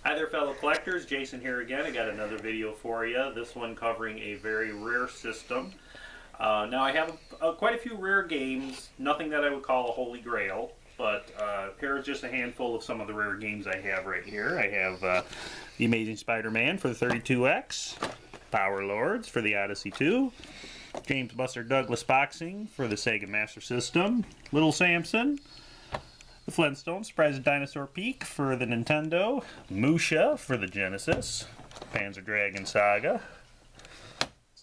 Hi there, fellow collectors. Jason here again. I got another video for you. This one covering a very rare system. Now I have quite a few rare games, nothing that I would call a holy grail, but here's just a handful of some of the rare games I have right here. I have The Amazing Spider-Man for the 32X, Power Lords for the Odyssey 2, James Buster Douglas Boxing for the Sega Master System, Little Samson, the Flintstones Surprise of Dinosaur Peak for the Nintendo, Musha for the Genesis, Panzer Dragoon Saga,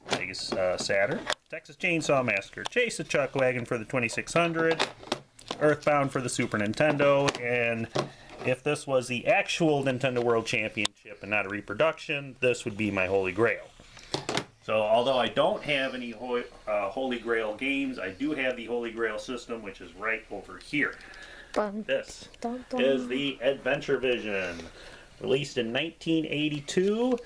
Sega Saturn, Texas Chainsaw Massacre, Chase the Chuck Wagon for the 2600, Earthbound for the Super Nintendo, and if this was the actual Nintendo World Championship and not a reproduction, this would be my Holy Grail. So although I don't have any Holy Grail games, I do have the Holy Grail system, which is right over here. This is the Adventurevision, released in 1982.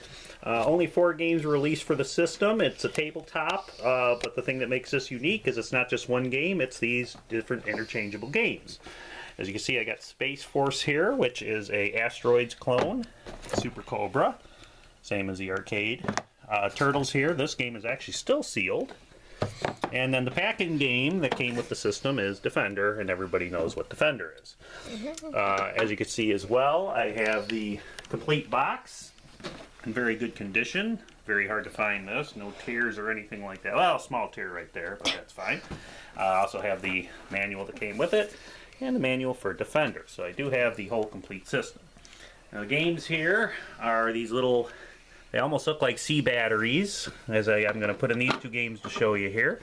Only 4 games were released for the system. It's a tabletop, but the thing that makes this unique is it's not just one game, it's these different interchangeable games. As you can see, I got Space Force here, which is a Asteroids clone, Super Cobra, same as the arcade. Turtles here, this game is actually still sealed. And then the packing game that came with the system is Defender, and everybody knows what Defender is. As you can see as well, I have the complete box in very good condition. Very hard to find this. No tears or anything like that. Well, a small tear right there, but that's fine. I also have the manual that came with it and the manual for Defender. So I do have the whole complete system. Now the games here are these little... They almost look like C batteries, as I'm going to put in these 2 games to show you here.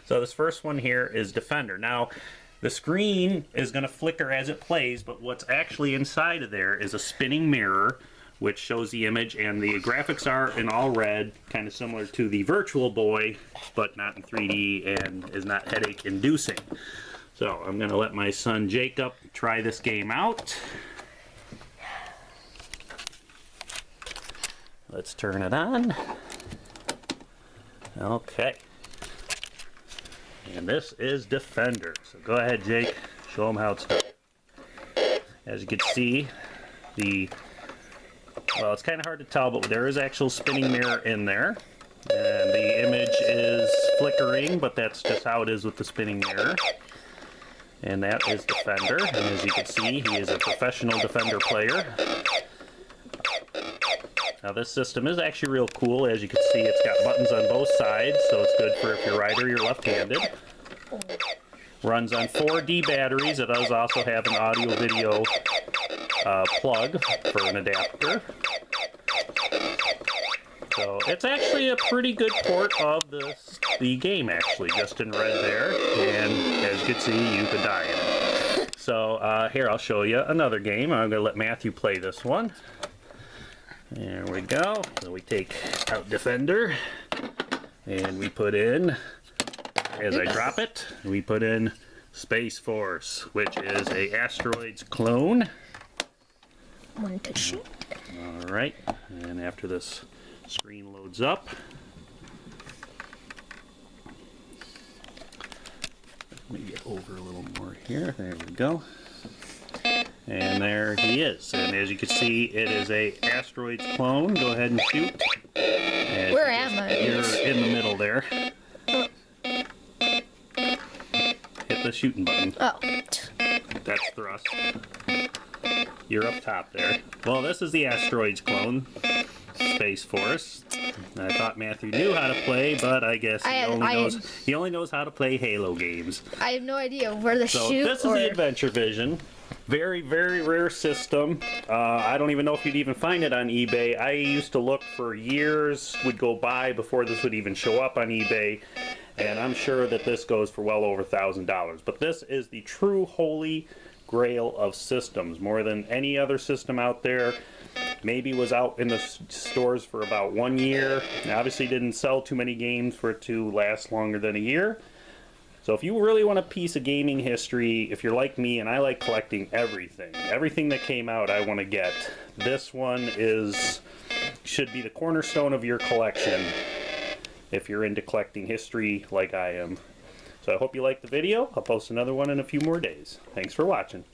So this first one here is Defender. Now, the screen is going to flicker as it plays, but what's actually inside of there is a spinning mirror, which shows the image, and the graphics are in all red, kind of similar to the Virtual Boy, but not in 3D and is not headache-inducing. So I'm going to let my son Jacob try this game out. Let's turn it on. Okay. And this is Defender. So go ahead, Jake. Show them how it's done. As you can see, well, it's kind of hard to tell, but there is actual spinning mirror in there. And the image is flickering, but that's just how it is with the spinning mirror. And that is Defender. And as you can see, he is a professional Defender player. Now this system is actually real cool. As you can see, it's got buttons on both sides, so it's good for if you're right or you're left-handed. Runs on 4D batteries. It does also have an audio-video plug for an adapter. So it's actually a pretty good port of the game, actually, just in red there. And as you can see, you could die in it. So here, I'll show you another game. I'm going to let Matthew play this one. There we go. So we take out Defender, and we put in, as I drop it, we put in Space Force, which is a Asteroids clone. One to shoot. Alright, and after this screen loads up, let me get over a little more here. There we go. And there he is. And as you can see, it is a Asteroids clone. Go ahead and shoot. And where am I? You're in the middle there. Hit the shooting button. Oh. That's thrust. You're up top there. Well, this is the Asteroids clone. Space Force. I thought Matthew knew how to play, but I guess he only knows how to play Halo games. I have no idea where to shoot. So this is the Adventurevision. Very, very rare system. I don't even know if you'd even find it on eBay. I used to look for years, would go by before this would even show up on eBay, and I'm sure that this goes for well over $1,000. But this is the true holy grail of systems. More than any other system out there. Maybe was out in the stores for about 1 year. Obviously didn't sell too many games for it to last longer than a year. So if you really want a piece of gaming history, if you're like me and I like collecting everything that came out I want to get, this one should be the cornerstone of your collection if you're into collecting history like I am. So I hope you liked the video. I'll post another one in a few more days. Thanks for watching.